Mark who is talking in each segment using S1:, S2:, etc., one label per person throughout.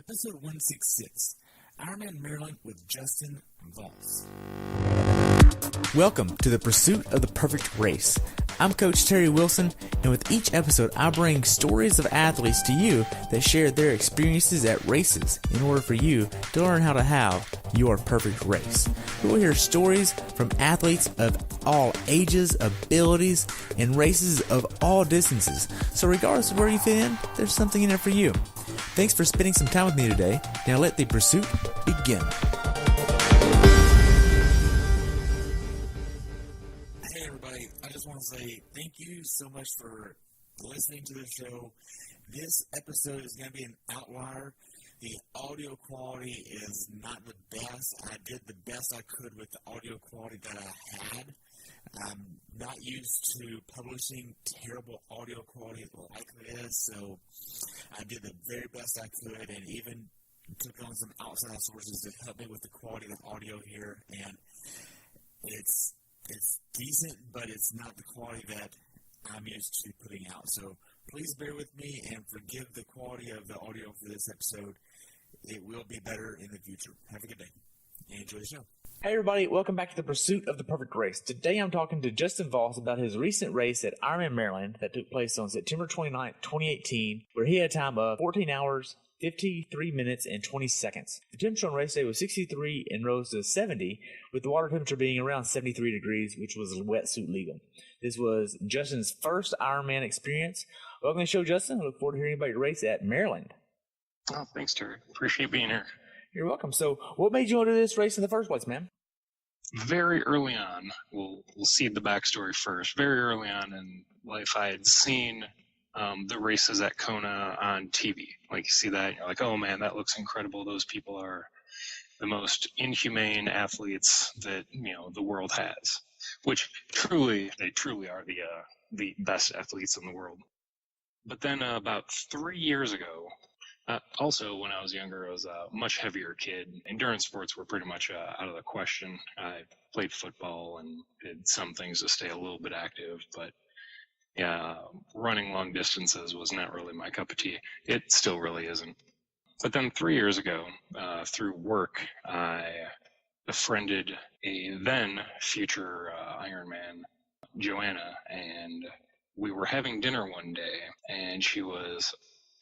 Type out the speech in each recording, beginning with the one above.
S1: Episode 166, IRONMAN Maryland with Justin Voss. Welcome to the Pursuit of the Perfect Race. I'm Coach Terry Wilson, and with each episode, I bring stories of athletes to you that share their experiences at races in order for you to learn how to have your perfect race. We will hear stories from athletes of all ages, abilities, and races of all distances. So regardless of where you fit in, there's something in it for you. Thanks for spending some time with me today. Now let the pursuit begin. Hey everybody, I just want to say thank you so much for listening to the show. This episode is going to be an outlier. The audio quality is not the best. I did the best I could with the audio quality that I had. I'm not used to publishing terrible audio quality like this, so I did the very best I could and even took on some outside sources to help me with the quality of the audio here, and it's decent, but it's not the quality that I'm used to putting out. So please bear with me and forgive the quality of the audio for this episode. It will be better in the future. Have a good day and enjoy the show. Hey everybody, welcome back to the Pursuit of the Perfect Race. Today I'm talking to Justin Voss about his recent race at IRONMAN Maryland that took place on September 29th, 2018, where he had a time of 14 hours, 53 minutes, and 20 seconds. The temperature on race day was 63 and rose to 70, with the water temperature being around 73 degrees, which was wetsuit legal. This was Justin's first Ironman experience. Welcome to the show, Justin. I look forward to hearing about your race at Maryland.
S2: Oh, thanks, Terry. Appreciate being here.
S1: You're welcome. So what made you want to do this race in the first place, man?
S2: Very early on, we'll see the backstory first. Very early on in life, I had seen the races at Kona on TV. Like, you see that, and you're like, oh man, that looks incredible. Those people are the most inhumane athletes that, the world has, which they truly are the best athletes in the world. But then about 3 years ago, also, when I was younger, I was a much heavier kid. Endurance sports were pretty much out of the question. I played football and did some things to stay a little bit active, but yeah, running long distances was not really my cup of tea. It still really isn't. But then 3 years ago, through work, I befriended a then future Ironman, Joanna, and we were having dinner one day, and she was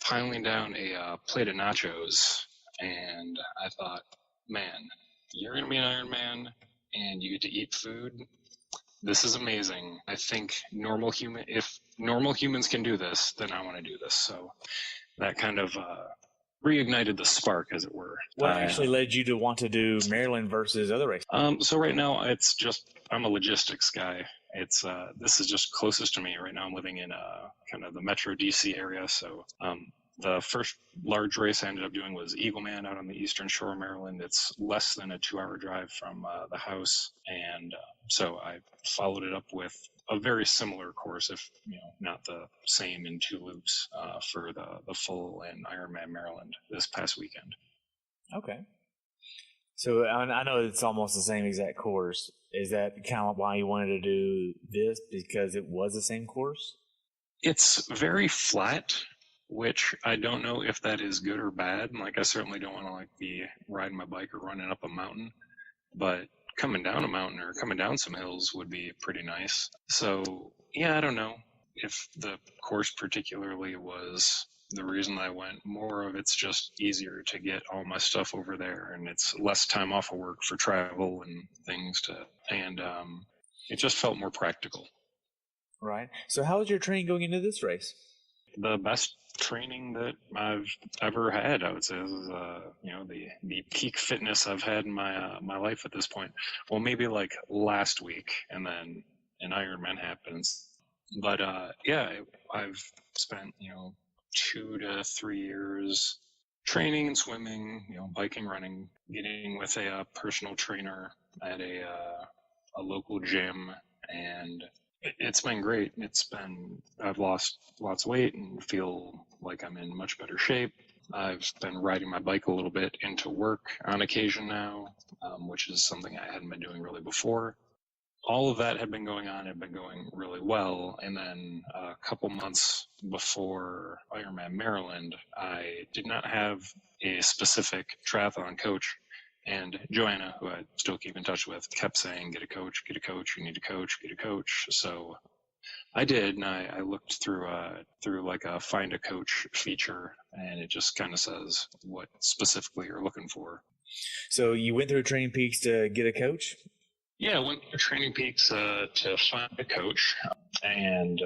S2: piling down a plate of nachos, and I thought, man, you're going to be an Ironman, and you get to eat food. This is amazing. I think if normal humans can do this, then I want to do this. So that kind of reignited the spark, as it were.
S1: What actually led you to want to do Maryland versus other races?
S2: So right now, it's just, I'm a logistics guy. It's this is just closest to me right now. I'm living in kind of the Metro DC area. So the first large race I ended up doing was Eagleman out on the eastern shore of Maryland. It's less than a 2-hour drive from the house, and so I followed it up with a very similar course, if not the same in 2 loops, for the full and Ironman Maryland this past weekend.
S1: Okay. So I know it's almost the same exact course. Is that kind of why you wanted to do this, because it was the same course?
S2: It's very flat, which I don't know if that is good or bad. Like, I certainly don't want to be riding my bike or running up a mountain, but coming down a mountain or coming down some hills would be pretty nice. So yeah, I don't know if the course particularly was the reason I went. More of it's just easier to get all my stuff over there, and it's less time off of work for travel and things and it just felt more practical.
S1: Right. So how was your training going into this race?
S2: The best training that I've ever had, I would say. This is the peak fitness I've had in my life at this point. Well, maybe like last week, and then an Ironman happens. But yeah, I've spent 2 to 3 years training and swimming, biking, running, getting with a personal trainer at a local gym, and it's been great. I've lost lots of weight and feel like I'm in much better shape. I've been riding my bike a little bit into work on occasion now, which is something I hadn't been doing really before. all of that had been going on, had been going really well. And then a couple months before Ironman Maryland, I did not have a specific triathlon coach. And Joanna, who I still keep in touch with, kept saying, get a coach, you need a coach, get a coach. So I did, and I looked through like a find a coach feature, and it just kind of says what specifically you're looking for.
S1: So you went through Training Peaks to get a coach?
S2: Yeah, I went to Training Peaks to find a coach, and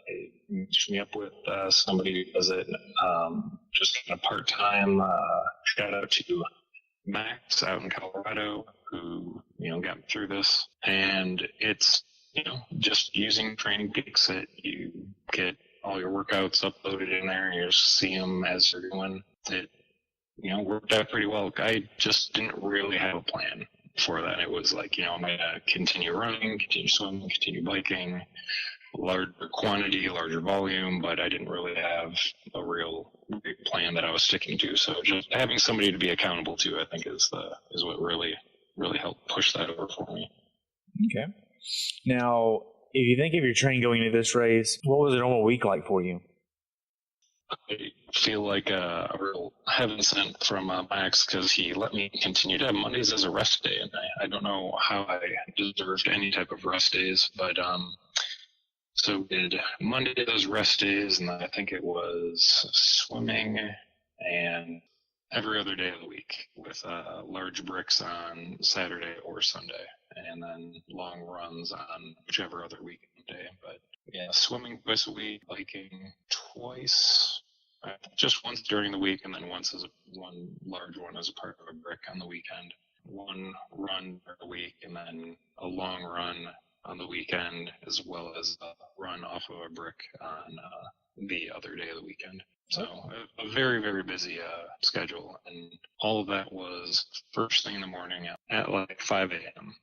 S2: they matched me up with somebody who does it just kind of part-time. Shout out to Max out in Colorado who, got me through this. And it's, just using Training Peaks that you get all your workouts uploaded in there, you just see them as you're going. It, worked out pretty well. I just didn't really have a plan for that. It was like, I'm going to continue running, continue swimming, continue biking, larger quantity, larger volume, but I didn't really have a real big plan that I was sticking to. So just having somebody to be accountable to, I think, is what really helped push that over for me.
S1: Okay. Now, if you think of your training going into this race, what was a normal week like for you?
S2: I feel like a real heaven sent from Max, because he let me continue to have Mondays as a rest day, and I don't know how I deserved any type of rest days, but so we did Monday as rest days, and then I think it was swimming and every other day of the week with large bricks on Saturday or Sunday, and then long runs on whichever other weekend day. But yeah, swimming twice a week, biking twice, just once during the week, and then once as one large one as a part of a brick on the weekend. One run per week, and then a long run on the weekend, as well as a run off of a brick on the other day of the weekend. So a very, very busy schedule, and all of that was first thing in the morning at like 5 a.m.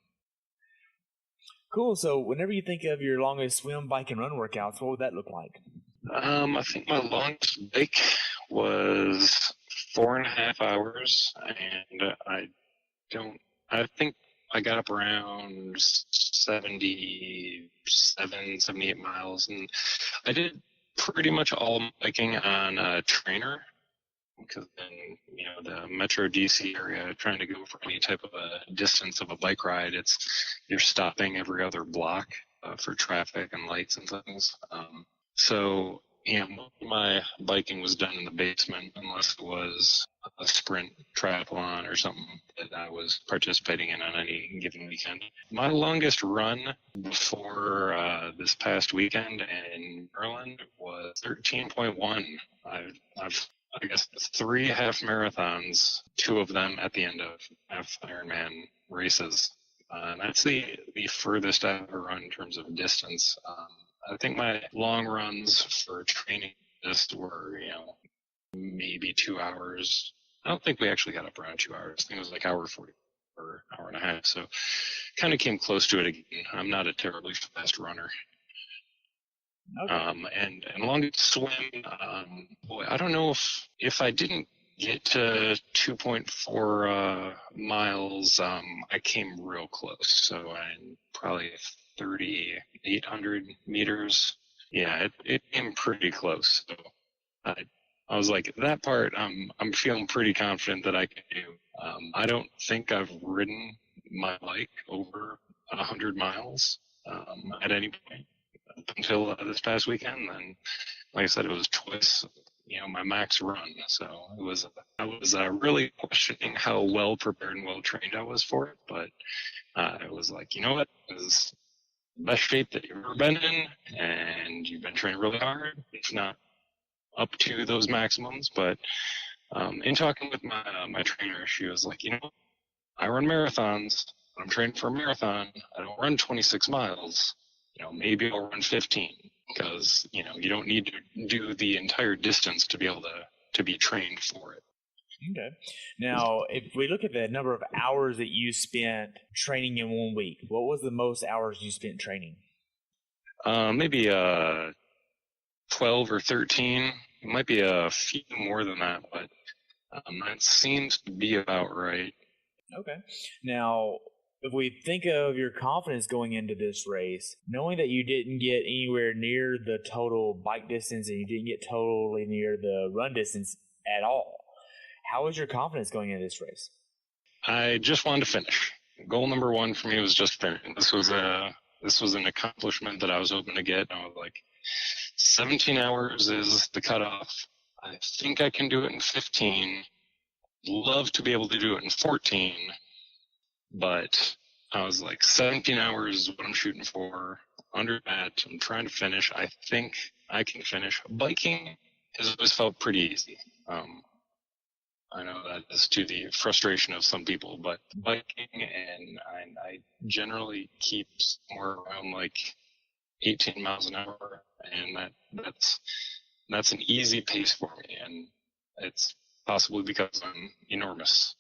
S1: Cool. So whenever you think of your longest swim, bike, and run workouts, what would that look like?
S2: I think my longest bike was 4.5 hours, and I think I got up around 78 miles, and I did pretty much all biking on a trainer, because in the Metro DC area, trying to go for any type of a distance of a bike ride, you're stopping every other block for traffic and lights and things. So my biking was done in the basement, unless it was a sprint triathlon or something that I was participating in on any given weekend. My longest run before this past weekend in Maryland was 13.1. I guess 3 half marathons, 2 of them at the end of half Ironman races. That's the furthest I ever run in terms of distance. I think my long runs for training just were, maybe 2 hours. I don't think we actually got up around 2 hours. I think it was like hour 40 or hour and a half. So kind of came close to it again. I'm not a terribly fast runner.
S1: Okay.
S2: And longest swim, boy, I don't know if I didn't get to 2.4 miles, I came real close. So I'm probably 3,800 meters. Yeah, it came pretty close. So I was like, that part, I'm feeling pretty confident that I can do. I don't think I've ridden my bike over 100 miles at any point until this past weekend. And like I said, it was twice, my max run. So I was really questioning how well prepared and well trained I was for it. But it was like, you know what, this is the best shape that you've ever been in, and you've been training really hard. It's not up to those maximums, but in talking with my trainer, she was like, I run marathons. When I'm training for a marathon, I don't run 26 miles. Maybe I'll run 15, because you don't need to do the entire distance to be able to be trained for it.
S1: Okay. Now, if we look at the number of hours that you spent training in 1 week, what was the most hours you spent training?
S2: Maybe 12 or 13. It might be a few more than that, but that seems to be about right.
S1: Okay. Now,
S3: If we think of your confidence going into this race, knowing that you didn't get anywhere near the total bike distance and you didn't get totally near the run distance at all, how was your confidence going into this race?
S2: I just wanted to finish. Goal number one for me was just finishing. This was an accomplishment that I was hoping to get. I was like, 17 hours is the cutoff. I think I can do it in 15. Love to be able to do it in 14, but I was like, 17 hours is what I'm shooting for. Under that, I'm trying to finish. I think I can finish. Biking has always felt pretty easy. I know that is to the frustration of some people, but biking, and I generally keep somewhere around like 18 miles an hour, and that's an easy pace for me, and it's possibly because I'm enormous.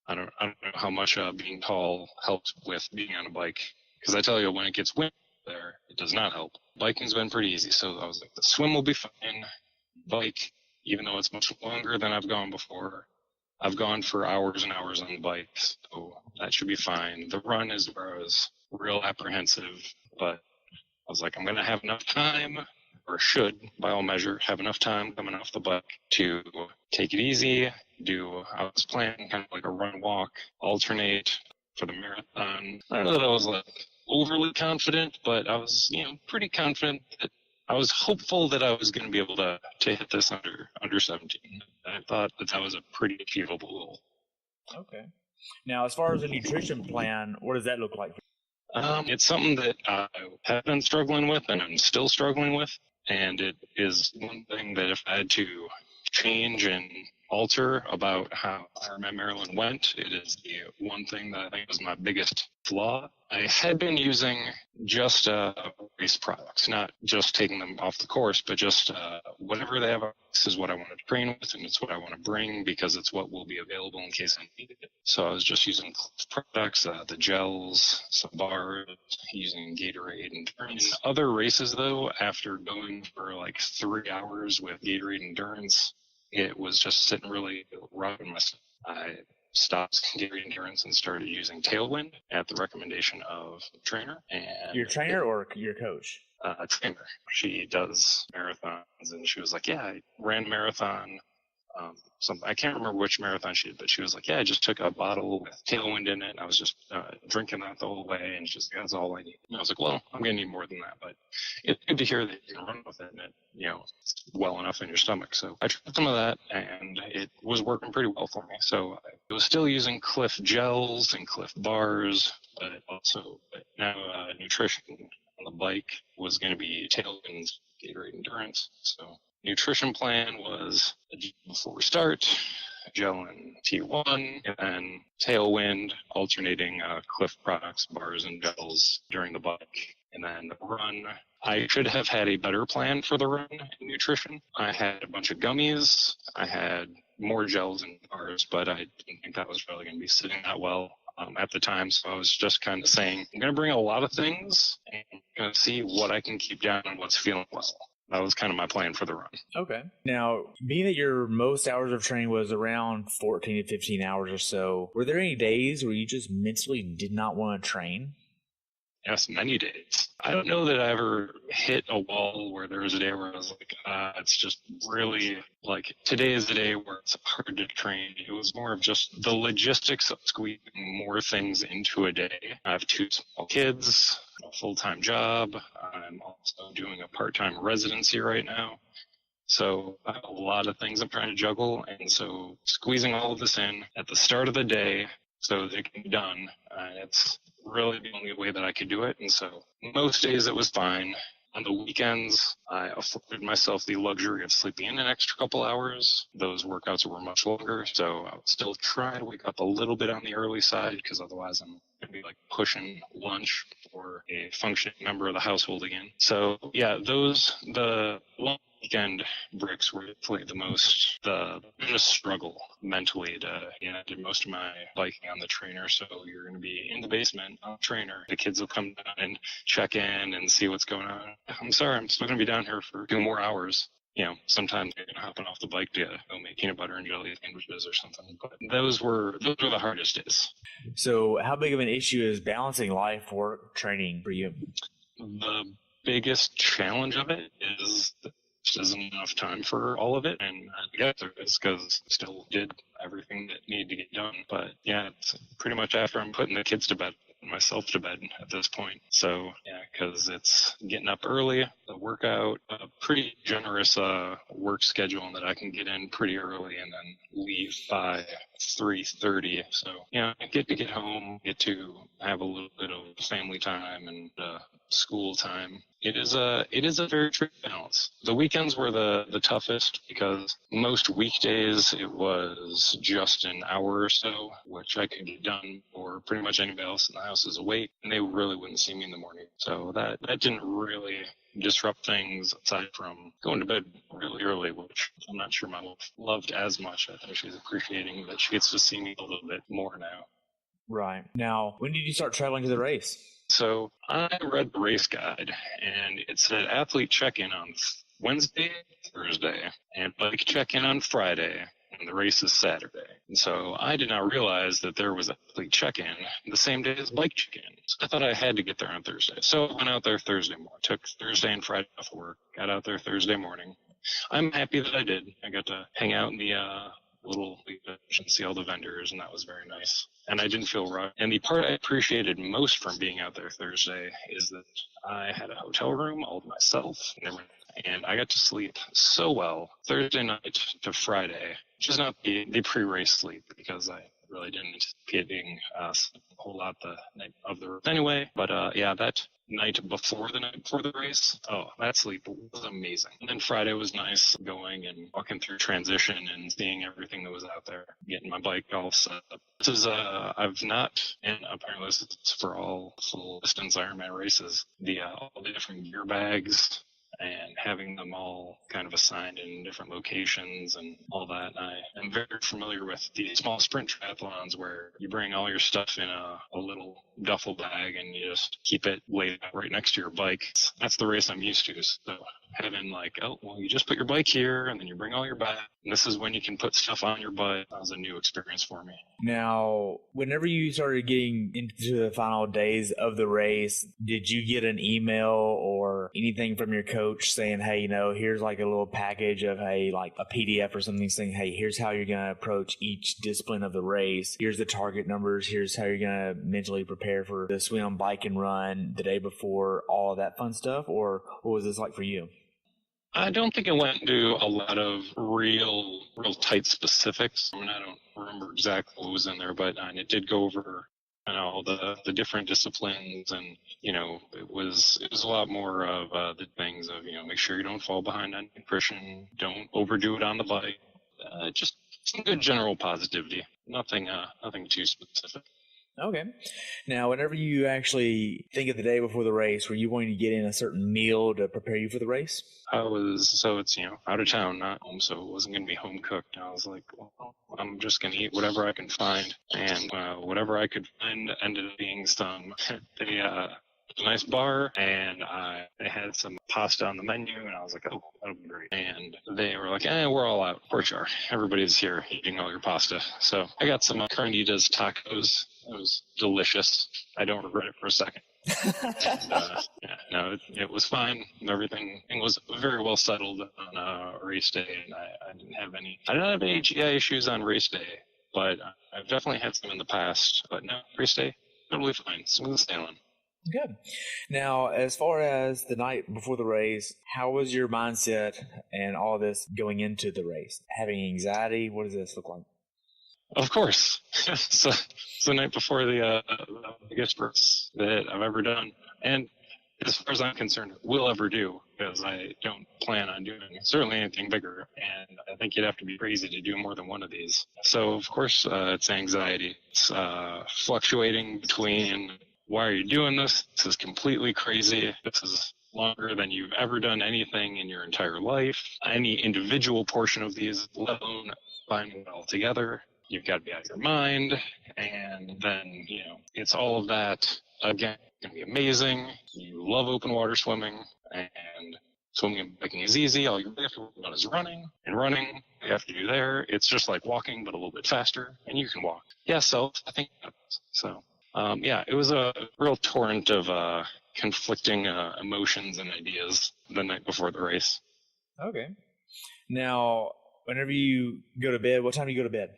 S2: I don't know how much being tall helps with being on a bike, because I tell you, when it gets windy there, it does not help. Biking's been pretty easy, so I was like, the swim will be fine. Bike, even though it's much longer than I've gone before, I've gone for hours and hours on the bike, so that should be fine. The run is where I was real apprehensive, but I was like, I'm going to have enough time, or should, by all measure, have enough time coming off the bike to take it easy, I was planning kind of like a run walk, alternate for the marathon. I don't know that I was like overly confident, but I was, pretty confident that I was hopeful that I was going to be able to hit this under 17. I thought that was a pretty achievable goal.
S3: Okay. Now, as far as a nutrition plan, what does that look like?
S2: It's something that I have been struggling with, and I'm still struggling with. And it is one thing that if I had to change and alter about how IRONMAN Maryland went, it is the one thing that I think was my biggest flaw. I had been using just race products, not just taking them off the course, but just whatever they have. This is what I want to train with, and it's what I want to bring because it's what will be available in case I need it. So I was just using products, the gels, some bars, using Gatorade. And in other races, though, after going for like 3 hours with Gatorade Endurance, it was just sitting really rough in my stomach. I stopped Gatorade Endurance and started using Tailwind at the recommendation of the trainer. And
S3: your trainer or your coach?
S2: Trainer. She does marathons, and she was like, "Yeah, I ran a marathon." I can't remember which marathon she did, but she was like, "Yeah, I just took a bottle with Tailwind in it, and I was just drinking that the whole way, and just that's all I need." And I was like, "Well, I'm gonna need more than that, but it's good to hear that you can run with it, and it's well enough in your stomach." So I tried some of that, and it was working pretty well for me. So I was still using Cliff gels and Cliff bars, but now nutrition on the bike was going to be Tailwind, Gatorade Endurance. So nutrition plan was before we start, gel and T1, and then Tailwind, alternating Cliff products, bars, and gels during the bike. And then the run, I should have had a better plan for the run in nutrition. I had a bunch of gummies, I had more gels and bars, but I didn't think that was really going to be sitting that well at the time. So I was just kind of saying, I'm going to bring a lot of things and I'm going to see what I can keep down and what's feeling well. That was kind of my plan for the run.
S3: Okay. Now, being that your most hours of training was around 14 to 15 hours or so, were there any days where you just mentally did not want to train?
S2: Yes, many days. I don't know that I ever hit a wall where there was a day where I was like, it's just really like today is the day where it's hard to train. It was more of just the logistics of squeezing more things into a day. I have 2 small kids, a full-time job. I'm also doing a part-time residency right now. So I have a lot of things I'm trying to juggle. And so squeezing all of this in at the start of the day so that it can be done, it's really the only way that I could do it. And so most days it was fine. On the weekends, I afforded myself the luxury of sleeping in an extra couple hours. Those workouts were much longer, so I would still try to wake up a little bit on the early side because otherwise I'm going to be like pushing lunch for a functioning member of the household again. So yeah, the long weekend breaks were definitely the biggest struggle mentally to, I did most of my biking on the trainer. So you're going to be in the basement on the trainer. The kids will come down and check in and see what's going on. I'm sorry, I'm still going to be down here for 2 more hours. sometimes hopping off the bike to go make peanut butter and jelly sandwiches or something. But those were the hardest days.
S3: So how big of an issue is balancing life, work, training for you?
S2: The biggest challenge of it is that there isn't enough time for all of it, and I get there is because I still did everything that needed to get done. But yeah, it's pretty much after I'm putting the kids to bed, myself to bed at this point. So yeah, because it's getting up early, the workout, a pretty generous work schedule that I can get in pretty early and then leave by 3:30. So yeah, I get to get home, get to have a little bit of family time and school time. It is a very tricky balance. The weekends were the toughest because most weekdays it was just an hour or so, which I could get done or pretty much anybody else in the house is awake, and they really wouldn't see me in the morning. So that didn't really disrupt things aside from going to bed really early, which I'm not sure my wife loved as much. I think she's appreciating that she gets to see me a little bit more now.
S3: Right. Now, when did you start traveling to the race?
S2: So I read the race guide, and it said athlete check-in on Wednesday, Thursday, and bike check-in on Friday, and the race is Saturday. And so I did not realize that there was athlete check-in the same day as bike check-in. So I thought I had to get there on Thursday. So I went out there Thursday morning, took Thursday and Friday off work, got out there Thursday morning. I'm happy that I did. I got to hang out in the little and see all the vendors, and that was very nice. And I didn't feel rushed. And the part I appreciated most from being out there Thursday is that I had a hotel room all to myself, and I got to sleep so well Thursday night to Friday, which is not the pre-race sleep because I really didn't anticipate being a whole lot the night of the race anyway. But yeah, that night before the race, that sleep was amazing. And then Friday was nice, going and walking through transition and seeing everything that was out there, getting my bike all set up. This is I've not, and apparently this is for all full distance Ironman races, all the different gear bags and having them all kind of assigned in different locations and all that. I am very familiar with the small sprint triathlons where you bring all your stuff in a little duffel bag and you just keep it laid out right next to your bike. That's the race I'm used to. So having you just put your bike here and then you bring all your bag. And this is when you can put stuff on your bike. That was a new experience for me.
S3: Now, whenever you started getting into the final days of the race, did you get an email or anything from your coach saying, hey, here's like a little package of, hey, like a PDF or something saying, hey, here's how you're going to approach each discipline of the race. Here's the target numbers. Here's how you're going to mentally prepare for the swim, bike, and run the day before, all of that fun stuff? Or what was this like for you?
S2: I don't think it went into a lot of real tight specifics. I mean, I don't remember exactly what was in there, but it did go over all the different disciplines, and it was a lot more of the things of make sure you don't fall behind on nutrition, don't overdo it on the bike, just some good general positivity. Nothing too specific.
S3: Okay. Now, whenever you actually think of the day before the race, were you going to get in a certain meal to prepare you for the race?
S2: It's out of town, not home, so it wasn't going to be home cooked. I was like, well, I'm just going to eat whatever I can find. And whatever I could find ended up being a nice bar, and they had some pasta on the menu, and I was like, oh, that'll be great. And they were like, we're all out. Of course you are. Everybody's here eating all your pasta. So I got some Carnitas tacos. It was delicious. I don't regret it for a second. And, it was fine. Everything was very well settled on race day, and I didn't have any GI issues on race day, but I've definitely had some in the past. But no, race day, totally fine. Smooth sailing.
S3: Good. Now, as far as the night before the race, how was your mindset and all this going into the race? Having anxiety? What does this look like?
S2: Of course. So it's the night before the biggest race that I've ever done. And as far as I'm concerned, will ever do, because I don't plan on doing certainly anything bigger. And I think you'd have to be crazy to do more than one of these. So, of course, it's anxiety. It's fluctuating between, why are you doing this? This is completely crazy. This is longer than you've ever done anything in your entire life. Any individual portion of these, let alone binding it all together. You've got to be out of your mind, and then, it's all of that. Again, it's going to be amazing. You love open water swimming, and swimming and biking is easy. All you really have to worry about is running. And running, you have to do there. It's just like walking, but a little bit faster, and you can walk. Yeah, so I think so. Yeah, it was a real torrent of conflicting emotions and ideas the night before the race.
S3: Okay. Now, whenever you go to bed, what time do you go to bed?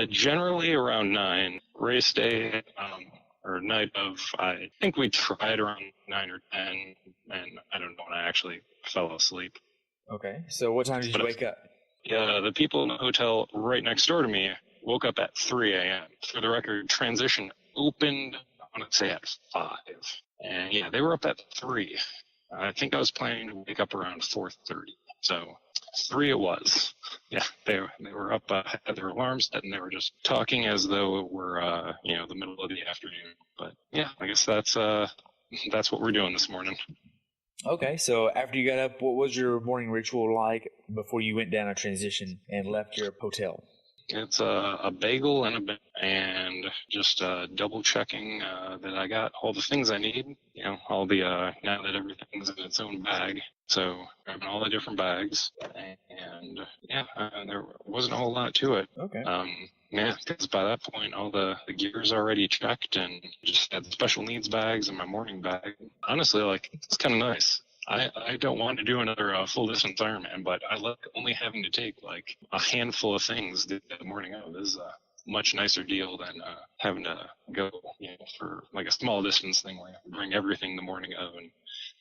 S2: Generally around 9. Race day, or night of, I think we tried around 9 or 10, and I don't know when I actually fell asleep.
S3: Okay. So what time did you wake up?
S2: Yeah, the people in the hotel right next door to me woke up at 3 a.m. For the record, transition opened, I want to say at 5. And yeah, they were up at 3. I think I was planning to wake up around 4:30. So 3 it was. Yeah, they were up, had their alarms set, and they were just talking as though it were, the middle of the afternoon. But yeah, I guess that's what we're doing this morning.
S3: Okay, so after you got up, what was your morning ritual like before you went down a transition and left your hotel?
S2: It's a bagel and just double checking that I got all the things I need. All the now that everything's in its own bag, so grabbing all the different bags, and yeah, there wasn't a whole lot to it.
S3: Okay.
S2: Yeah, because by that point, all the gear's already checked, and just had the special needs bags in my morning bag. Honestly, it's kind of nice. I don't want to do another full distance Ironman, but I like only having to take a handful of things the morning of. This is a much nicer deal than having to go for a small distance thing where you bring everything the morning of and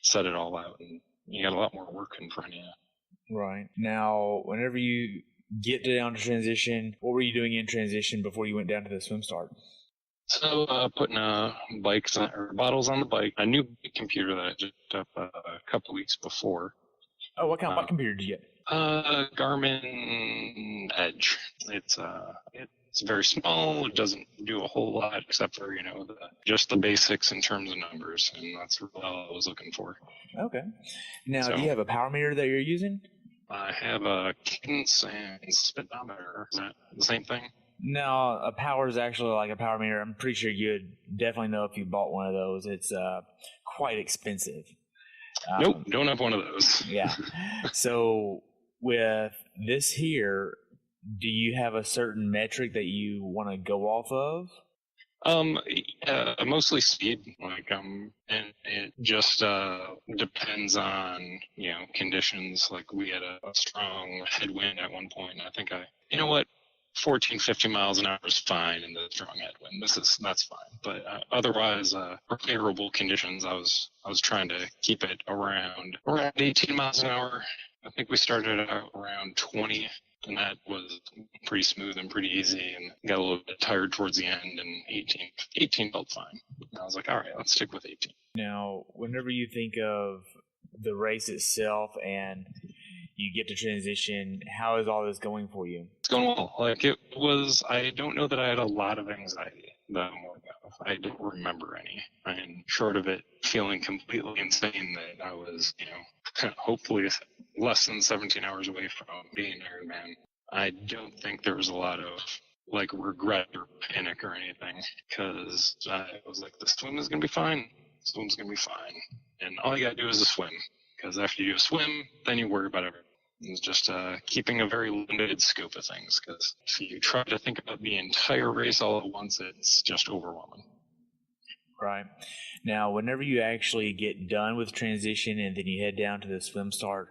S2: set it all out, and you got a lot more work in front of you.
S3: Right. Now, whenever you get down to transition, what were you doing in transition before you went down to the swim start?
S2: So putting bikes or bottles on the bike, a new computer that I just up a couple weeks before.
S3: Oh, what computer did you get?
S2: Garmin Edge. It's very small. It doesn't do a whole lot except for just the basics in terms of numbers, and that's all I was looking for.
S3: Okay. Now, do you have a power meter that you're using?
S2: I have a cadence and speedometer. Is that the same thing?
S3: No, a power is actually like a power meter. I'm pretty sure you'd definitely know if you bought one of those. It's quite expensive.
S2: Nope, don't have one of those.
S3: Yeah. So with this here, do you have a certain metric that you want to go off of?
S2: Mostly speed. And it just depends on conditions. We had a strong headwind at one point, and I think 14, 15 miles an hour is fine in the strong headwind. That's fine. But otherwise, for favorable conditions, I was trying to keep it around 18 miles an hour. I think we started out around 20, and that was pretty smooth and pretty easy, and got a little bit tired towards the end, and 18 felt fine. And I was like, all right, let's stick with 18. Now,
S3: whenever you think of the race itself and you get to transition, how is all this going for you?
S2: It's going well. It was, I don't know that I had a lot of anxiety that morning of. I don't remember any. And short of it feeling completely insane that I was, hopefully less than 17 hours away from being Ironman, I don't think there was a lot of regret or panic or anything, because I was like, the swim is going to be fine. The swim's going to be fine. And all you got to do is a swim. Because after you do a swim, then you worry about everything. It's just keeping a very limited scope of things, because if you try to think about the entire race all at once, it's just overwhelming.
S3: Right. Now, whenever you actually get done with transition and then you head down to the swim start,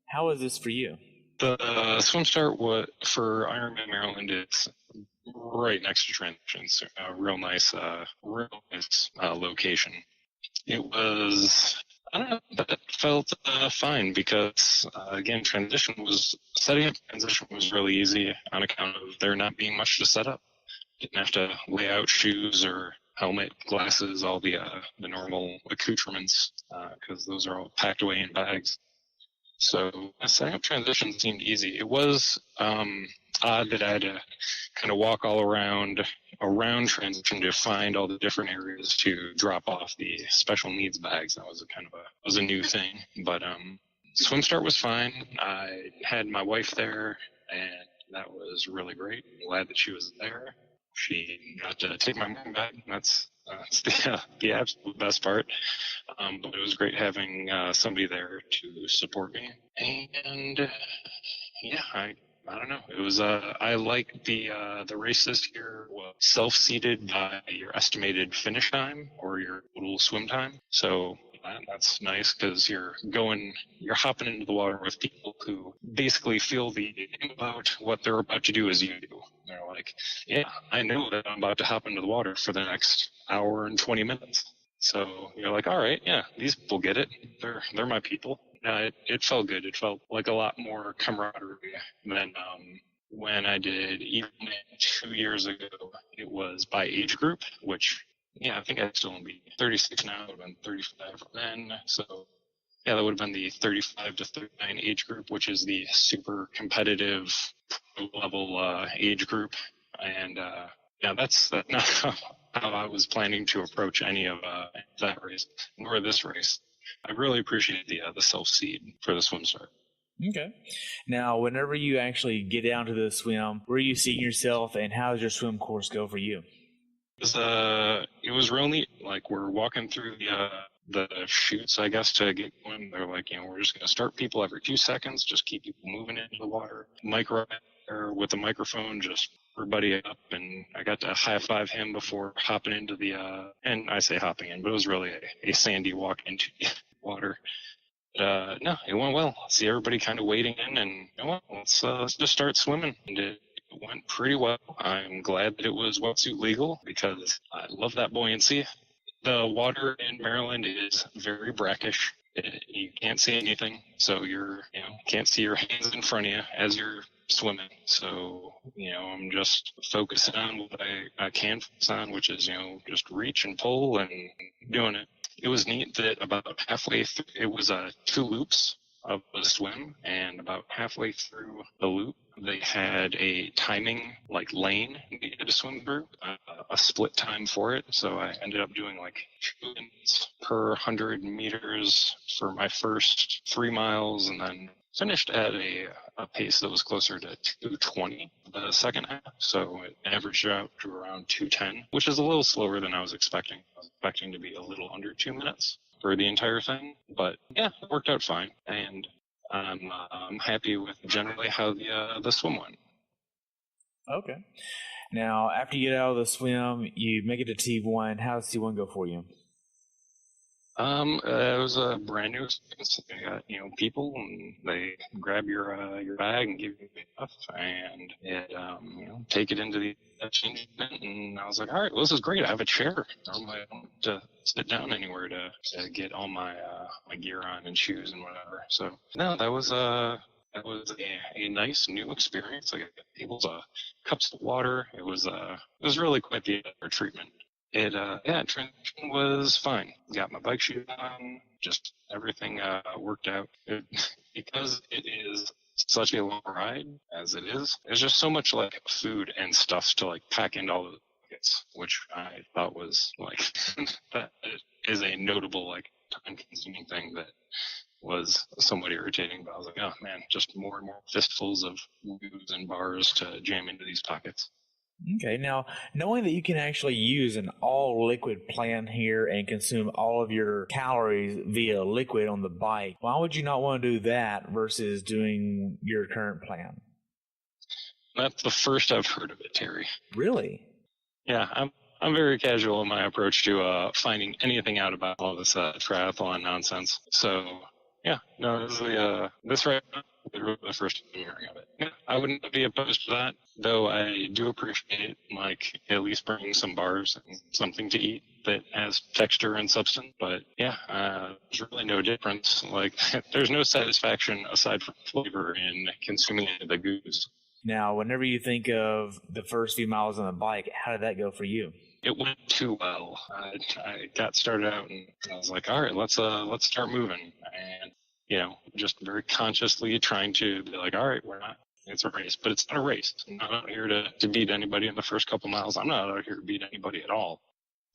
S3: how is this for you?
S2: The swim start for Ironman Maryland, it's right next to transition. So a real nice location. It was... I don't know, that felt fine because, again, setting up transition was really easy on account of there not being much to set up. Didn't have to lay out shoes or helmet, glasses, all the normal accoutrements, because those are all packed away in bags. So setting up transition seemed easy. It was odd that I had to kind of walk all around transition to find all the different areas to drop off the special needs bags. That was a new thing. But swim start was fine. I had my wife there, and that was really great. I'm glad that she was there. She got to take my morning bag. That's That's the absolute best part. But it was great having somebody there to support me. And yeah, I don't know. It was I like the race this year was self-seeded by your estimated finish time or your total swim time. So that's nice because you're hopping into the water with people who basically feel the same about what they're about to do as you do. They're like, yeah, I know that I'm about to hop into the water for the next hour and 20 minutes. So you're like, all right, yeah, these people get it. They're my people. It felt good. It felt like a lot more camaraderie than when I did even 2 years ago. It was by age group, which, yeah, I think I'd still be 36 now. I would have been 35 then. So, yeah, that would have been the 35 to 39 age group, which is the super competitive level age group. And, yeah, that's not how I was planning to approach any of that race, nor this race. I really appreciate the self-seed for the swim start.
S3: Okay. Now, whenever you actually get down to the swim, where are you seeing yourself, and how does your swim course go for you?
S2: It was real neat. Like, we're walking through the chutes, I guess, to get going. They're like, we're just going to start people every 2 seconds, just keep people moving into the water. Mike right there with the microphone, just everybody up, and I got to high-five him before hopping into and I say hopping in, but it was really a sandy walk into the water. But, no, it went well. See everybody kind of wading in, and let's just start swimming. And it went pretty well. I'm glad that it was wetsuit legal because I love that buoyancy. The water in Maryland is very brackish. You can't see anything, so you can't see your hands in front of you as you're swimming. So, I'm just focusing on what I can focus on, which is, just reach and pull and doing it. It was neat that about halfway through, it was 2 loops of the swim, and about halfway through the loop, they had a timing lane you had to swim through, a split time for it. So I ended up doing 2 minutes per 100 meters for my first 3 miles, and then finished at a pace that was closer to 2:20 the second half. So it averaged out to around 2:10, which is a little slower than I was expecting. I was expecting to be a little under 2 minutes for the entire thing, but yeah, it worked out fine, and I'm happy with generally how the swim went.
S3: Okay. Now, after you get out of the swim, you make it to T1. How does T1 go for you?
S2: It was a brand new experience. They got, people, and they grab your bag and give you stuff, and it, take it into the change event. And I was like, all right, well, this is great. I have a chair. Normally, I don't have to sit down anywhere to get all my gear on and shoes and whatever. So no, that was a nice new experience. I got tables, cups of water. It was really quite the treatment. Transition was fine. Got my bike shoes on, just everything worked out. Because it is such a long ride as it is, there's just so much food and stuff to pack into all the buckets, which I thought was that is a notable time-consuming thing that was somewhat irritating. But I was like, oh man, just more and more fistfuls of booze and bars to jam into these pockets.
S3: Okay, now knowing that you can actually use an all liquid plan here and consume all of your calories via liquid on the bike, why would you not want to do that versus doing your current plan?
S2: That's the first I've heard of it, Terry.
S3: Really?
S2: Yeah, I'm very casual in my approach to finding anything out about all this triathlon nonsense. So yeah, no, this right now is really the first time hearing of it. Yeah, I wouldn't be opposed to that, though I do appreciate at least bringing some bars and something to eat that has texture and substance. But yeah, there's really no difference. There's no satisfaction aside from flavor in consuming the goose.
S3: Now, whenever you think of the first few miles on the bike, how did that go for you?
S2: It went too well. I got started out and I was like, all right, let's start moving. And, just very consciously trying to be like, all right, it's a race, but it's not a race. I'm not out here to beat anybody in the first couple miles. I'm not out here to beat anybody at all.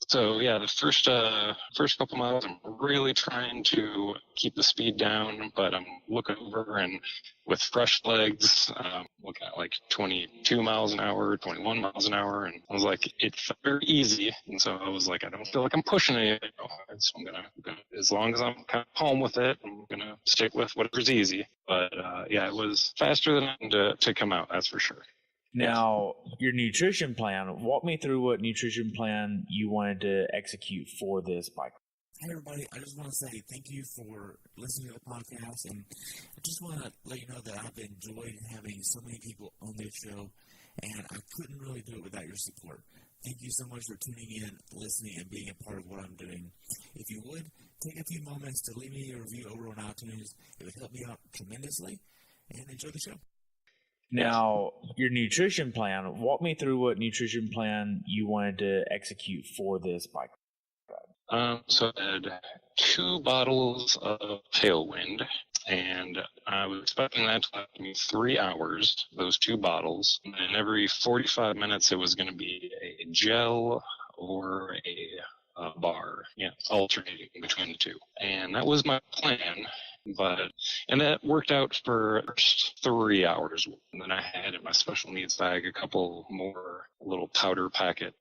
S2: So yeah, the first couple miles, I'm really trying to keep the speed down, but I'm looking over and with fresh legs, looking at like 22 miles an hour, 21 miles an hour, and I was like, it felt very easy, and so I was like, I don't feel like I'm pushing it. So I'm gonna, as long as I'm kind of calm with it, I'm gonna stick with whatever's easy. But yeah, it was faster than I wanted to come out, that's for sure.
S3: Now, your nutrition plan, walk me through what nutrition plan you wanted to execute for this bike.
S1: Hey everybody, I just want to say thank you for listening to the podcast, and I just want to let you know that I've enjoyed having so many people on this show, and I couldn't really do it without your support. Thank you so much for tuning in, listening, and being a part of what I'm doing. If you would, take a few moments to leave me a review over on iTunes. It would help me out tremendously, and enjoy the show.
S3: Now, your nutrition plan, walk me through what nutrition plan you wanted to execute for this bike.
S2: So I had 2 bottles of Tailwind, and I was expecting that to last me 3 hours, those 2 bottles. And every 45 minutes, it was going to be a gel or a bar, alternating between the 2. And that was my plan. And that worked out for the first 3 hours. And then I had in my special needs bag a couple more little powder packet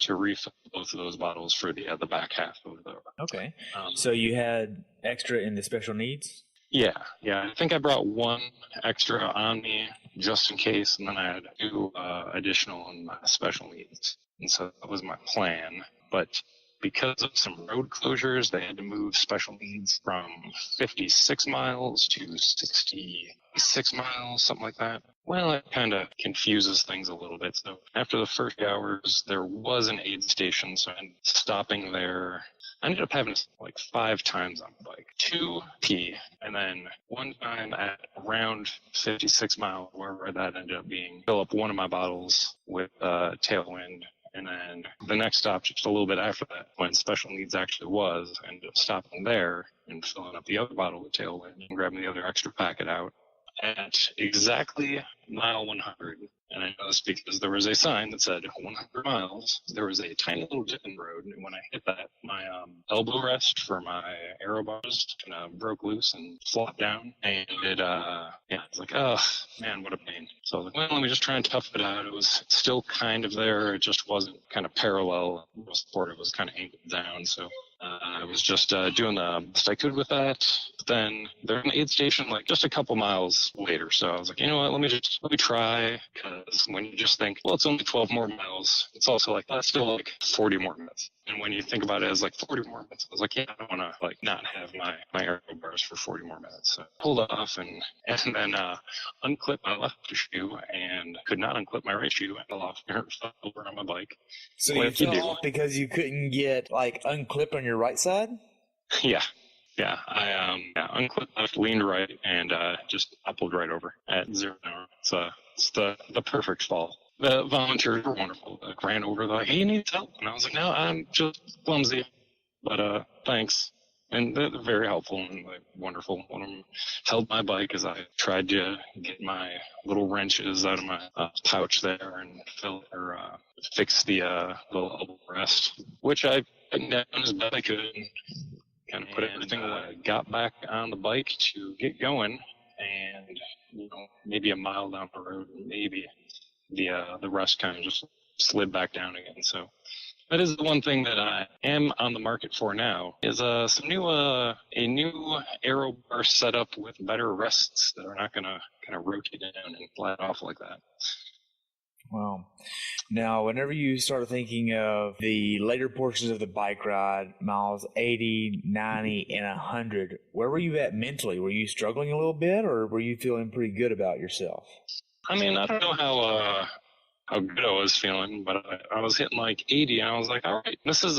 S2: to refill both of those bottles for the back half of the.
S3: Okay. So you had extra in the special needs?
S2: Yeah. I think I brought 1 extra on me just in case, and then I had 2 additional in my special needs. And so that was my plan. But because of some road closures, they had to move special needs from 56 miles to 66 miles, something like that. Well, it kind of confuses things a little bit. So after the first hours, there was an aid station, so I'm stopping there. I ended up having like 5 times on the bike, 2 pee, and then 1 time at around 56 miles, wherever that ended up being, fill up 1 of my bottles with Tailwind. And then the next stop, just a little bit after that, when special needs actually was, I ended up stopping there and filling up the other bottle with Tailwind and grabbing the other extra packet out at exactly mile 100. And I know this because there was a sign that said 100 miles. There was a tiny little dip in the road, and when I hit that, my elbow rest for my aero bars kind of broke loose and flopped down. And it, it's like, oh, man, what a pain. So I was like, well, let me just try and tough it out. It was still kind of there. It just wasn't kind of parallel. The support was kind of angled down, so I was just doing the best I could with that. But then they're in the aid station like just a couple miles later. So I was like, you know what, let me try. Because when you just think, well, it's only 12 more miles, it's also like, that's still like 40 more minutes. And when you think about it as like 40 more minutes, I was like, yeah, I don't want to like not have my aero bars for 40 more minutes. So I pulled off and then unclipped my left shoe and could not unclip my right shoe. I fell off over on my bike.
S3: So you fell off because you couldn't get like unclipped on your right side?
S2: Yeah. I unclipped left, leaned right, and just pulled right over at 0 an hour. So it's the perfect fall. The volunteers were wonderful. They ran over, they're like, hey, you need help? And I was like, no, I'm just clumsy, but thanks. And they're very helpful and like wonderful. One of them held my bike as I tried to get my little wrenches out of my pouch there and fix the little elbow rest, which I done as best I could and kind of put everything away. Got back on the bike to get going, and maybe a mile down the road, maybe the rest kind of just slid back down again. So that is the one thing that I am on the market for now is a new aero bar setup with better rests that are not going to kind of rotate down and flat off like that.
S3: Wow. Now, whenever you start thinking of the later portions of the bike ride, miles 80, 90, and 100, where were you at mentally? Were you struggling a little bit, or were you feeling pretty good about yourself?
S2: I mean, I don't know how good I was feeling, but I was hitting like 80, and I was like, all right, this is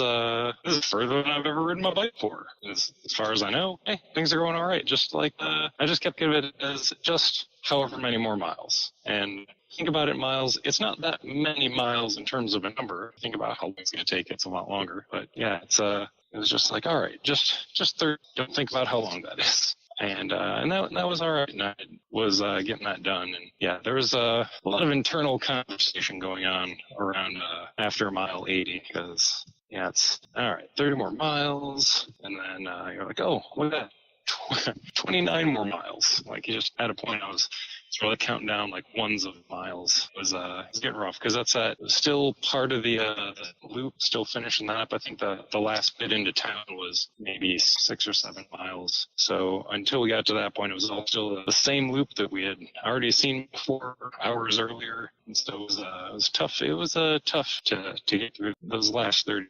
S2: further than I've ever ridden my bike for. As far as I know, hey, things are going all right. Just like I just kept giving it as just however many more miles. And think about it, miles. It's not that many miles in terms of a number. Think about how long it's going to take. It's a lot longer. But yeah, it was just like, all right, just 30. Don't think about how long that is. And that was all right. And I was getting that done. And yeah, there was a lot of internal conversation going on around after mile 80 because Yeah, it's all right. 30 more miles, and then you're like, oh, look at that, 29 more miles. Like you just at a point, I was really counting down like ones of miles. It was getting rough because that's still part of the loop, still finishing that up. I think the last bit into town was maybe 6 or 7 miles. So until we got to that point, it was all still the same loop that we had already seen 4 hours earlier. And so it was tough. It was tough to get through those last 30.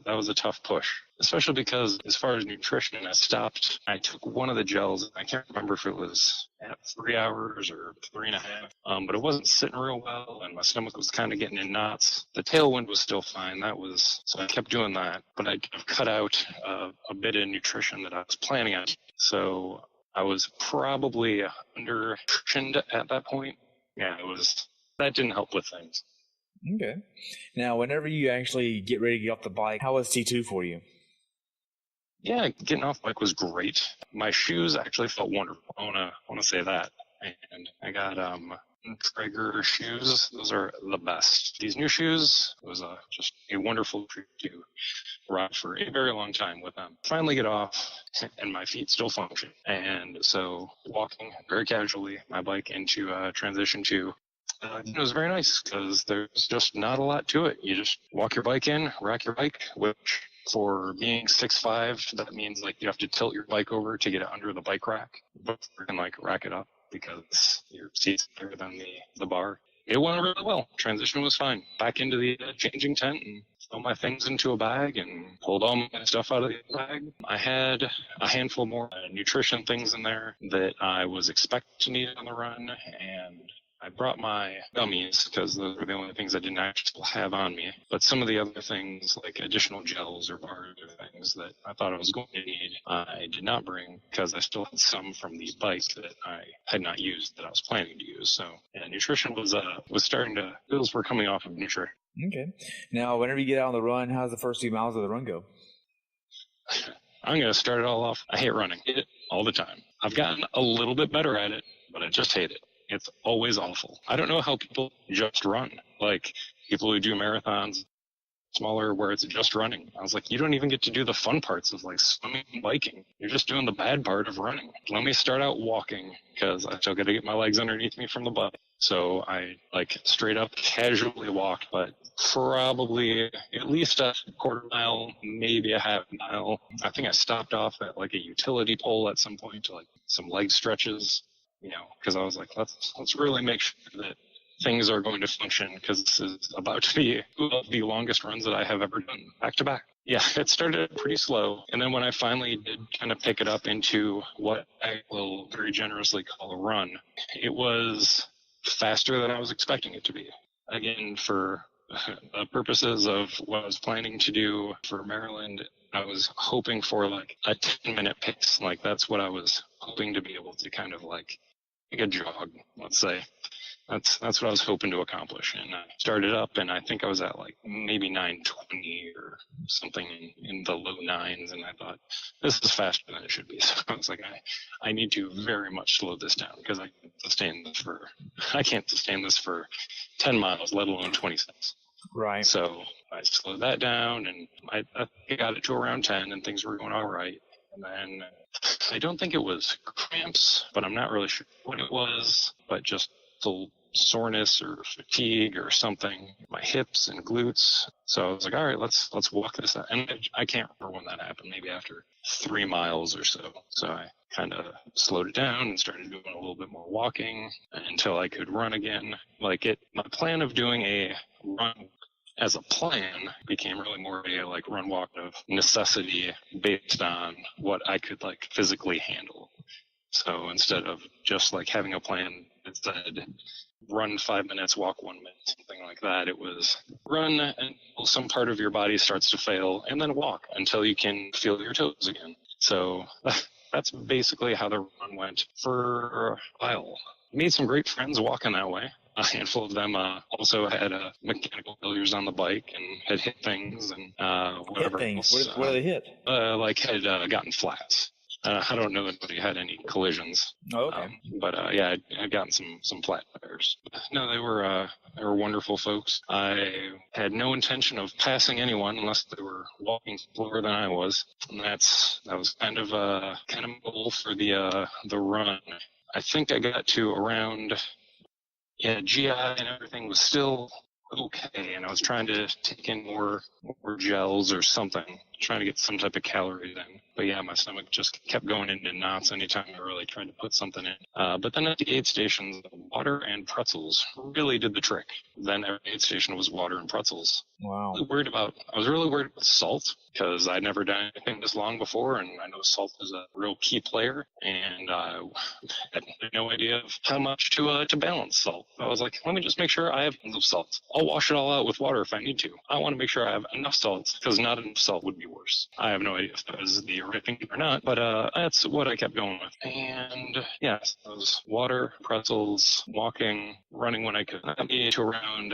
S2: That was a tough push, especially because as far as nutrition, I took one of the gels. I can't remember if it was at 3 hours or 3.5, but it wasn't sitting real well, and my stomach was kind of getting in knots. The tailwind was still fine. So I kept doing that, but I cut out a bit of nutrition that I was planning on. So I was probably under nutritioned at that point. Yeah, that didn't help with things.
S3: Okay. Now, whenever you actually get ready to get off the bike, how was T2 for you?
S2: Yeah, getting off bike was great. My shoes actually felt wonderful. I wanna say that. And I got Traeger shoes. Those are the best. These new shoes was just a wonderful treat to ride for a very long time with them. Finally get off, and my feet still function. And so walking very casually my bike into transition to. It was very nice because there's just not a lot to it. You just walk your bike in, rack your bike, which for being 6'5", that means like you have to tilt your bike over to get it under the bike rack, but you can like rack it up because your seat's bigger than the bar. It went really well. Transition was fine. Back into the changing tent and throw my things into a bag and pulled all my stuff out of the bag. I had a handful more nutrition things in there that I was expecting to need on the run, and I brought my gummies because those were the only things I didn't actually have on me. But some of the other things, like additional gels or bars or things that I thought I was going to need, I did not bring because I still had some from the bike that I had not used that I was planning to use. So yeah, nutrition was starting to, bills were coming off of nutrition.
S3: Okay. Now, whenever you get out on the run, how's the first few miles of the run go?
S2: I'm going to start it all off. I hate running. I hate it all the time. I've gotten a little bit better at it, but I just hate it. It's always awful. I don't know how people just run. Like people who do marathons, smaller, where it's just running. I was like, you don't even get to do the fun parts of like swimming and biking. You're just doing the bad part of running. Let me start out walking because I still got to get my legs underneath me from the butt. So I like straight up casually walked, but probably at least a quarter mile, maybe a half mile. I think I stopped off at like a utility pole at some point to like some leg stretches. Because I was like, let's really make sure that things are going to function because this is about to be one of the longest runs that I have ever done back to back. Yeah, it started pretty slow. And then when I finally did kind of pick it up into what I will very generously call a run, it was faster than I was expecting it to be. Again, for the purposes of what I was planning to do for Maryland, I was hoping for like a 10-minute pace. Like that's what I was hoping to be able to kind of like a jog, let's say. That's what I was hoping to accomplish. And I started up, and I think I was at like maybe 9:20 or something in the low 9s, and I thought, this is faster than it should be. So I was like, I need to very much slow this down because I can't sustain this for 10 miles, let alone 26.
S3: Right.
S2: So I slowed that down, and I got it to around 10, and things were going all right. And then I don't think it was cramps, but I'm not really sure what it was, but just the soreness or fatigue or something, my hips and glutes. So I was like, all right, let's walk this out. And I can't remember when that happened, maybe after 3 miles or so. So I kind of slowed it down and started doing a little bit more walking until I could run again. My plan of doing a run as a plan became really more a like run walk of necessity based on what I could like physically handle. So instead of just like having a plan that said run 5 minutes, walk 1 minute, something like that, it was run until some part of your body starts to fail and then walk until you can feel your toes again. So that's basically how the run went for a while. Made some great friends walking that way. A handful of them also had mechanical failures on the bike and had hit things and whatever
S3: hit things.
S2: else.
S3: What do they hit?
S2: Had gotten flats. I don't know anybody had any collisions.
S3: Oh, okay.
S2: Yeah, I'd gotten some flat tires. No, they were wonderful folks. I had no intention of passing anyone unless they were walking slower than I was, and that was kind of my goal for the run. I think I got to around GI and everything was still okay, and I was trying to take in more gels or something, trying to get some type of calories in. But yeah, my stomach just kept going into knots anytime I really tried to put something in. But then at the aid stations, water and pretzels really did the trick. Then every aid station was water and pretzels.
S3: Wow.
S2: I was really worried about salt because I'd never done anything this long before, and I know salt is a real key player, and I had no idea of how much to balance salt. I was like, let me just make sure I have enough salt. I'll wash it all out with water if I need to. I want to make sure I have enough salt because not enough salt would be worse. I have no idea if that was the right thing or not, but that's what I kept going with. And yeah, so it was water, pretzels, walking, running when I could. That got me to around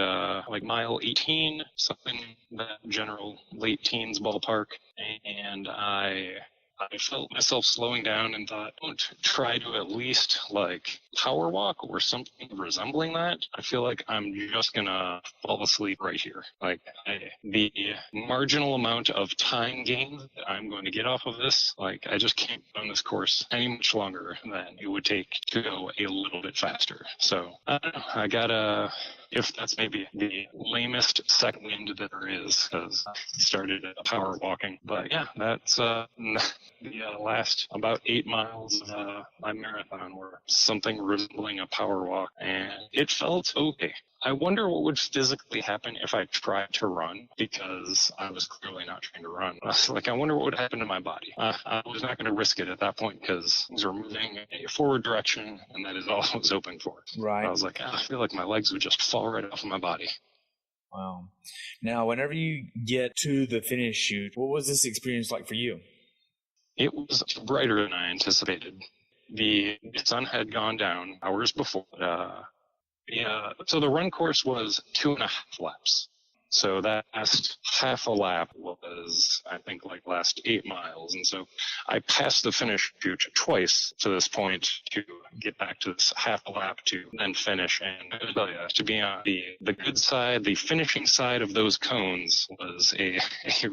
S2: like mile 18, something that general late teens ballpark. And I felt myself slowing down and thought, I want to try to at least like power walk or something resembling that. I feel like I'm just gonna fall asleep right here. Like the marginal amount of time gain that I'm going to get off of this, like I just can't go on this course any much longer than it would take to go a little bit faster. So I don't know. I gotta, if that's maybe the lamest second wind that there is, because I started power walking. But yeah, that's the last about 8 miles of my marathon were something resembling a power walk, and it felt okay. I wonder what would physically happen if I tried to run, because I was clearly not trying to run. I was like, I wonder what would happen to my body. I was not going to risk it at that point because things were moving in a forward direction, and that is all I was hoping for.
S3: Right.
S2: I was like, I feel like my legs would just fall right off of my body.
S3: Wow. Now, whenever you get to the finish chute, what was this experience like for you?
S2: It was brighter than I anticipated. The sun had gone down hours before. So the run course was 2.5 laps. So that last half a lap was, I think, like last 8 miles. And so I passed the finish chute twice to this point to get back to this half a lap to then finish. And I tell you, to be on the good side, the finishing side of those cones was a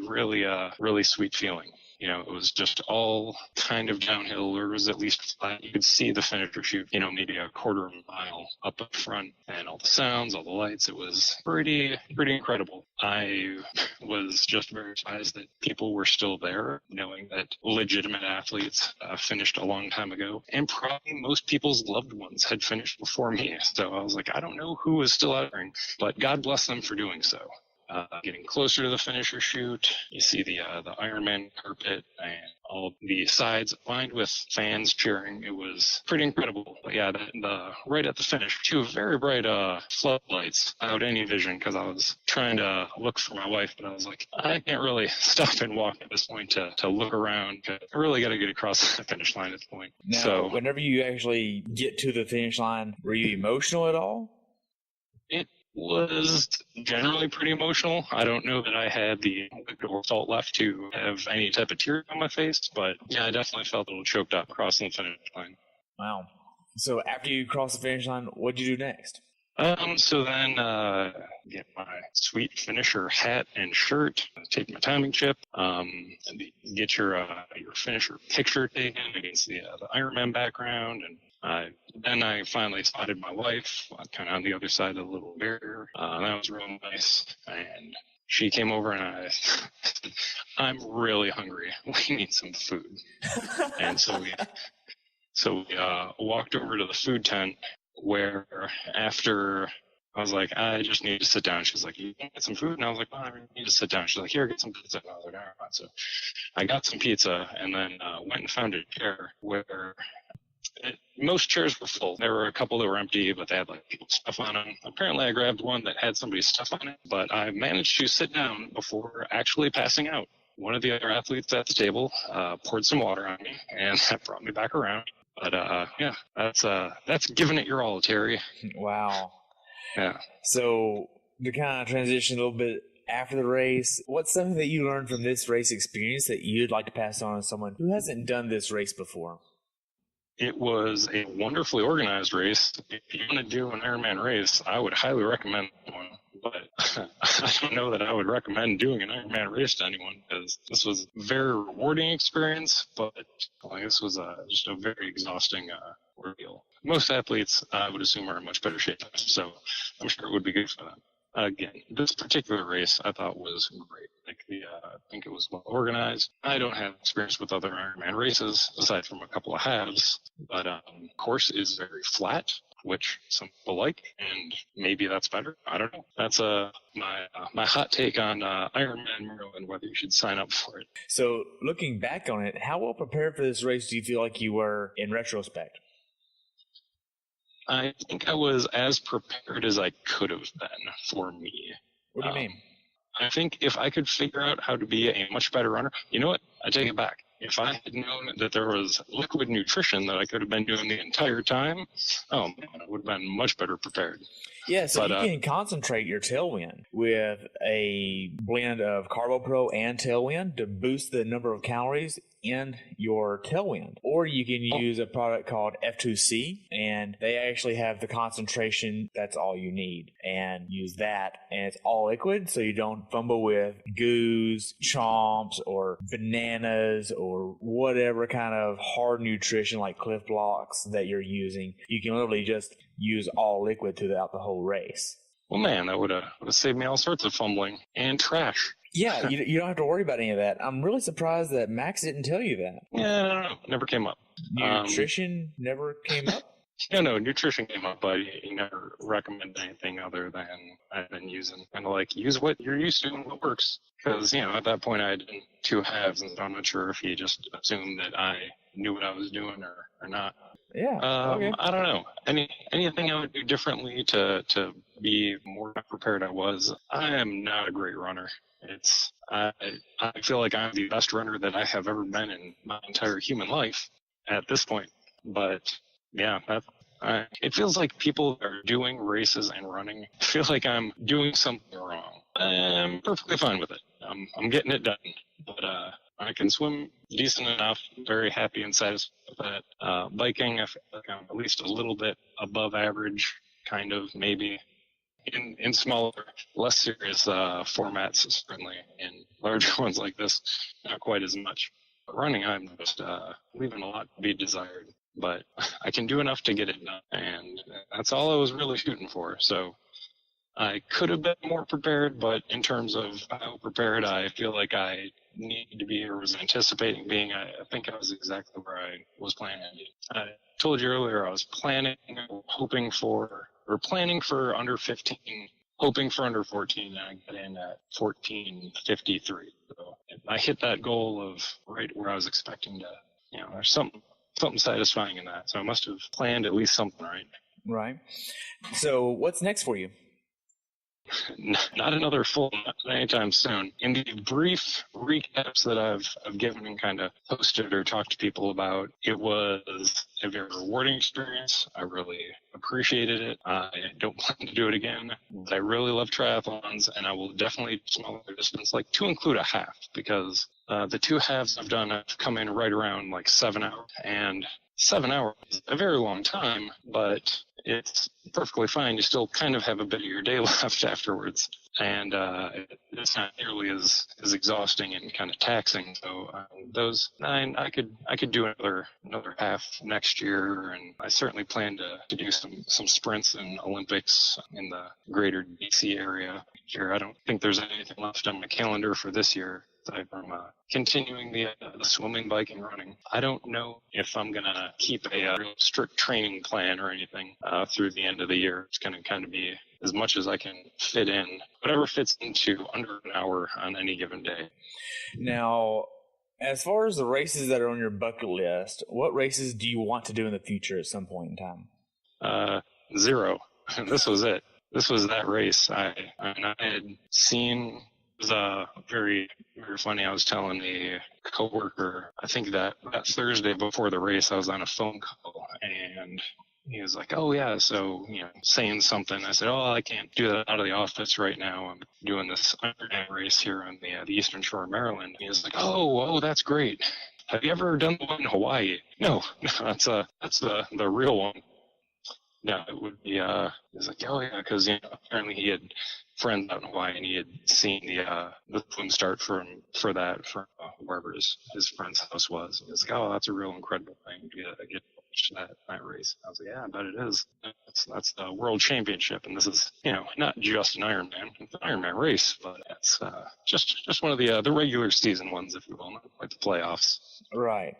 S2: really sweet feeling. You know, it was just all kind of downhill, or it was at least flat. You could see the finisher chute, maybe a quarter of a mile up front, and all the sounds, all the lights. It was pretty incredible. I was just very surprised that people were still there, knowing that legitimate athletes finished a long time ago, and probably most people's loved ones had finished before me. So I was like, I don't know who was still out there, but God bless them for doing so. Getting closer to the finisher chute, you see the IRONMAN carpet and all the sides lined with fans cheering. It was pretty incredible. But yeah, right at the finish, 2 very bright floodlights out any vision, because I was trying to look for my wife, but I was like, I can't really stop and walk at this point to look around. I really got to get across the finish line at this point.
S3: Now,
S2: so
S3: whenever you actually get to the finish line, were you emotional at all?
S2: It was generally pretty emotional. I don't know that I had the liquid or salt left to have any type of tear on my face, but yeah, I definitely felt a little choked up crossing the finish line.
S3: Wow. So after you cross the finish line, what'd you do next?
S2: So then get my sweet finisher hat and shirt, take my timing chip, get your finisher picture taken against the IRONMAN background, and then I finally spotted my wife kind of on the other side of the little barrier. That was real nice. And she came over and I said, I'm really hungry. We need some food. And so we walked over to the food tent, where after I was like, I just need to sit down. She's like, you can get some food? And I was like, I need to sit down. She's like, here, get some pizza. And I was like, all right. So I got some pizza and then went and found a chair where most chairs were full. There were a couple that were empty, but they had like people's stuff on them. Apparently I grabbed one that had somebody's stuff on it, but I managed to sit down before actually passing out. One of the other athletes at the table poured some water on me, and that brought me back around. But yeah, that's giving it your all, Terry.
S3: Wow.
S2: Yeah.
S3: So to kind of transition a little bit after the race. What's something that you learned from this race experience that you'd like to pass on to someone who hasn't done this race before?
S2: It was a wonderfully organized race. If you want to do an Ironman race, I would highly recommend one. But I don't know that I would recommend doing an Ironman race to anyone, because this was a very rewarding experience, but this was just a very exhausting ordeal. Most athletes, I would assume, are in much better shape, so I'm sure it would be good for them. Again, this particular race I thought was great. I think it was well organized. I don't have experience with other Ironman races aside from a couple of halves, but course is very flat, which some people like, and maybe that's better. I don't know. That's my hot take on Ironman Maryland, whether you should sign up for it.
S3: So, looking back on it, how well prepared for this race do you feel like you were in retrospect?
S2: I think I was as prepared as I could have been for me.
S3: What do you mean?
S2: I think if I could figure out how to be a much better runner, you know what? I take it back. If I had known that there was liquid nutrition that I could have been doing the entire time, oh man, I would have been much better prepared.
S3: Yeah, so you can concentrate your tailwind with a blend of CarboPro and Tailwind to boost the number of calories in your tailwind. Or you can use a product called F2C, and they actually have the concentration that's all you need. And use that, and it's all liquid, so you don't fumble with goos, chomps, or bananas, or whatever kind of hard nutrition like Cliff Blocks that you're using. You can literally just use all liquid throughout the whole race.
S2: Well, man, that would have saved me all sorts of fumbling and trash.
S3: Yeah, you don't have to worry about any of that. I'm really surprised that Max didn't tell you that.
S2: Yeah, no, never came up.
S3: Nutrition never came up?
S2: No, nutrition came up, but he never recommended anything other than I've been using. Kind of like, use what you're used to and what works. Because, at that point I had done 2 halves, and so I'm not sure if he just assumed that I knew what I was doing or not.
S3: Yeah. Okay.
S2: I don't know. Anything I would do differently to be more prepared I am not a great runner. I feel like I'm the best runner that I have ever been in my entire human life at this point. But yeah, it feels like people that are doing races and running feel like I'm doing something wrong. I'm perfectly fine with it. I'm getting it done. But I can swim decent enough. Very happy and satisfied with that. Biking, I feel like I'm at least a little bit above average, kind of, maybe. In smaller, less serious formats, certainly. In larger ones like this, not quite as much. But running, I'm just leaving a lot to be desired. But I can do enough to get it done, and that's all I was really shooting for. So I could have been more prepared, but in terms of how prepared I feel like I needed to be or was anticipating being, I think I was exactly where I was planning. I told you earlier I was planning for under 15, hoping for under 14, and I got in at 14:53. So I hit that goal of right where I was expecting to. There's something satisfying in that. So I must have planned at least something right.
S3: Right. So what's next for you?
S2: Not another full anytime soon. In the brief recaps that I've given and kind of posted or talked to people about, it was a very rewarding experience. I really appreciated it. I don't plan to do it again, but I really love triathlons, and I will definitely do smaller distance, like to include a half, because the 2 halves I've done have come in right around like 7 hours, and 7 hours is a very long time, but it's perfectly fine. You still kind of have a bit of your day left afterwards, and it's not nearly as exhausting and kind of taxing. So those 9, I could do another half next year, and I certainly plan to do some sprints in Olympics in the greater DC area. Here, I don't think there's anything left on my calendar for this year. From continuing the swimming, biking, running. I don't know if I'm going to keep a real strict training plan or anything through the end of the year. It's going to kind of be as much as I can fit in, whatever fits into under an hour on any given day.
S3: Now, as far as the races that are on your bucket list, what races do you want to do in the future at some point in time?
S2: 0. This was it. This was that race. I had seen. It was very, very funny. I was telling a coworker, I think that Thursday before the race, I was on a phone call, and he was like, oh yeah, so, saying something. I said, oh, I can't do that out of the office right now. I'm doing this Ironman race here on the Eastern Shore of Maryland. He was like, oh, that's great. Have you ever done the one in Hawaii? No, that's the real one. No, it would be, he was like, oh yeah, because, apparently he had friends out in Hawaii and he had seen the swim start for wherever his friend's house was. He was like, oh, that's a real incredible thing to get that race. I was like, yeah, I bet it is. That's the world championship, and this is, not just an Ironman. It's an Ironman race, but it's just one of the regular season ones, if you will, not like the playoffs.
S3: Right.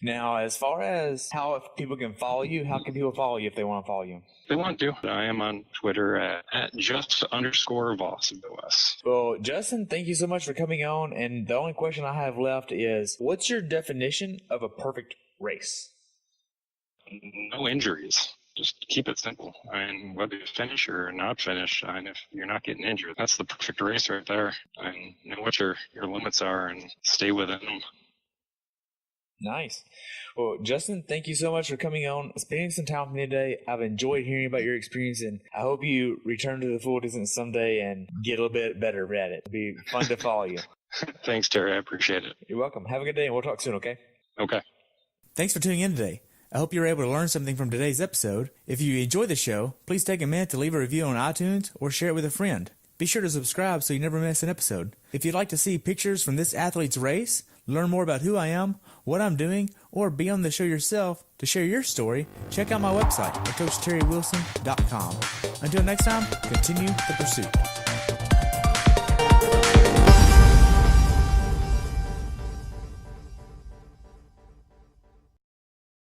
S3: Now, as far as how people can follow you, how can people follow you if they want to follow you?
S2: They want to. I am on Twitter at just_Voss.
S3: Well, Justin, thank you so much for coming on. And the only question I have left is, what's your definition of a perfect race?
S2: No injuries. Just keep it simple. I mean, whether you finish or not finish, if you're not getting injured, that's the perfect race right there. And know what your limits are and stay within them.
S3: Nice. Well, Justin, thank you so much for coming on, spending some time with me today. I've enjoyed hearing about your experience, and I hope you return to the full distance someday and get a little bit better at it. It'll be fun to follow you.
S2: Thanks, Terry. I appreciate it.
S3: You're welcome. Have a good day, and we'll talk soon, okay?
S2: Okay.
S1: Thanks for tuning in today. I hope you were able to learn something from today's episode. If you enjoyed the show, please take a minute to leave a review on iTunes or share it with a friend. Be sure to subscribe so you never miss an episode. If you'd like to see pictures from this athlete's race, learn more about who I am, what I'm doing, or be on the show yourself to share your story, check out my website at CoachTerryWilson.com. Until next time, continue the pursuit.